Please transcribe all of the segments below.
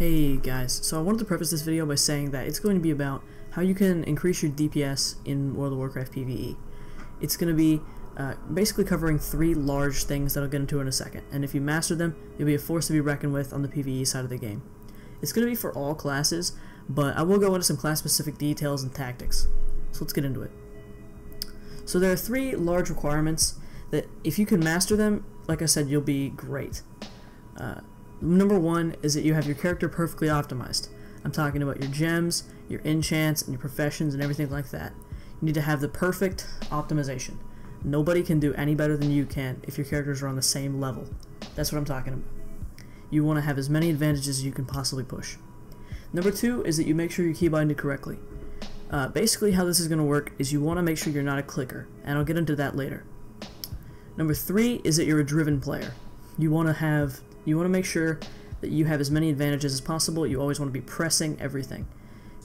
Hey guys, so I wanted to preface this video by saying that it's going to be about how you can increase your DPS in World of Warcraft PvE. It's going to be basically covering three large things that I'll get into in a second, and if you master them, you'll be a force to be reckoned with on the PvE side of the game. It's going to be for all classes, but I will go into some class-specific details and tactics. So let's get into it. So there are three large requirements that if you can master them, like I said, you'll be great. Number one is that you have your character perfectly optimized. I'm talking about your gems, your enchants, and your professions and everything like that. You need to have the perfect optimization. Nobody can do any better than you can if your characters are on the same level. That's what I'm talking about. You want to have as many advantages as you can possibly push. Number two is that you make sure you're keybinded correctly. Basically how this is going to work is you want to make sure you're not a clicker, and I'll get into that later. Number three is that you're a driven player. You want to make sure that you have as many advantages as possible. You always want to be pressing everything.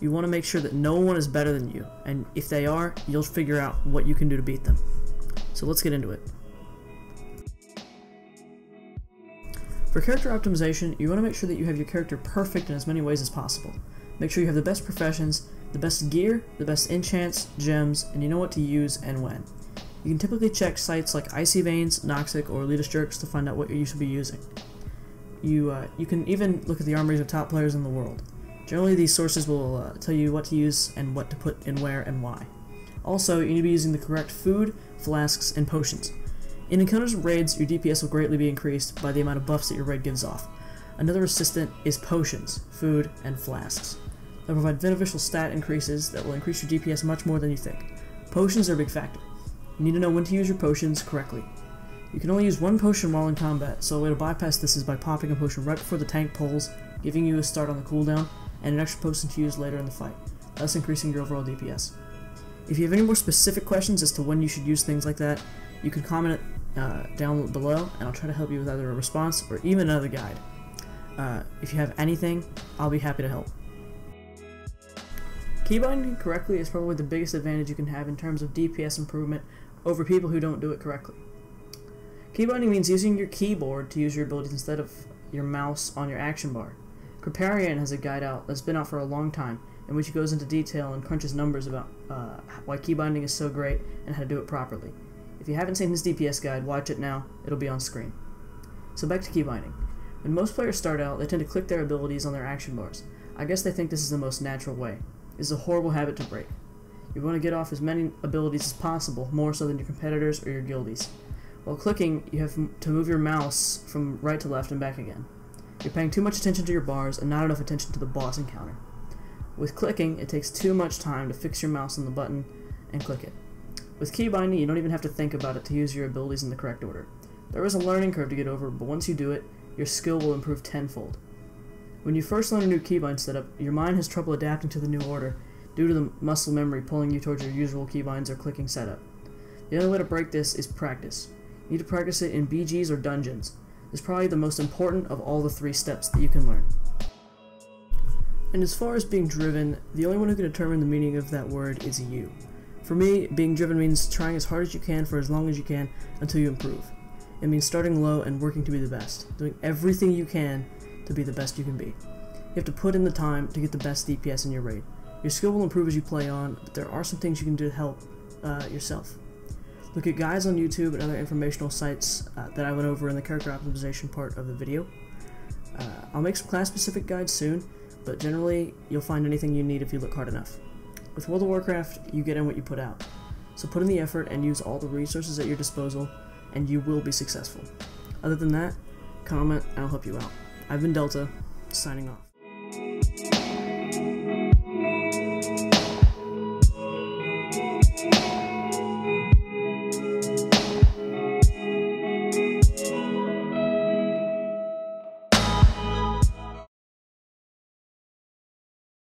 You want to make sure that no one is better than you, and if they are, you'll figure out what you can do to beat them. So let's get into it. For character optimization, you want to make sure that you have your character perfect in as many ways as possible. Make sure you have the best professions, the best gear, the best enchants, gems, and you know what to use and when. You can typically check sites like Icy Veins, Noxic, or Elitist Jerks to find out what you should be using. You can even look at the armories of top players in the world. Generally, these sources will tell you what to use and what to put in where and why. Also, you need to be using the correct food, flasks, and potions. In encounters and raids, your DPS will greatly be increased by the amount of buffs that your raid gives off. Another assistant is potions, food, and flasks. They'll provide beneficial stat increases that will increase your DPS much more than you think. Potions are a big factor. You need to know when to use your potions correctly. You can only use one potion while in combat, so a way to bypass this is by popping a potion right before the tank pulls, giving you a start on the cooldown, and an extra potion to use later in the fight, thus increasing your overall DPS. If you have any more specific questions as to when you should use things like that, you can comment it down below, and I'll try to help you with either a response or even another guide. If you have anything, I'll be happy to help. Keybinding correctly is probably the biggest advantage you can have in terms of DPS improvement over people who don't do it correctly. Keybinding means using your keyboard to use your abilities instead of your mouse on your action bar. Kripparrian has a guide out that's been out for a long time, in which he goes into detail and crunches numbers about why keybinding is so great and how to do it properly. If you haven't seen his DPS guide, watch it now, it'll be on screen. So back to keybinding. When most players start out, they tend to click their abilities on their action bars. I guess they think this is the most natural way. It's a horrible habit to break. You want to get off as many abilities as possible, more so than your competitors or your guildies. While clicking, you have to move your mouse from right to left and back again. You're paying too much attention to your bars and not enough attention to the boss encounter. With clicking, it takes too much time to fix your mouse on the button and click it. With keybinding, you don't even have to think about it to use your abilities in the correct order. There is a learning curve to get over, but once you do it, your skill will improve tenfold. When you first learn a new keybind setup, your mind has trouble adapting to the new order due to the muscle memory pulling you towards your usual keybinds or clicking setup. The only way to break this is practice. You need to practice it in BGs or dungeons. It's probably the most important of all the three steps that you can learn. And as far as being driven, the only one who can determine the meaning of that word is you. For me, being driven means trying as hard as you can for as long as you can until you improve. It means starting low and working to be the best, doing everything you can to be the best you can be. You have to put in the time to get the best DPS in your raid. Your skill will improve as you play on, but there are some things you can do to help yourself. Look at guides on YouTube and other informational sites that I went over in the character optimization part of the video. I'll make some class-specific guides soon, but generally you'll find anything you need if you look hard enough. With World of Warcraft, you get in what you put out. So put in the effort and use all the resources at your disposal, and you will be successful. Other than that, comment and I'll help you out. I've been Delta, signing off.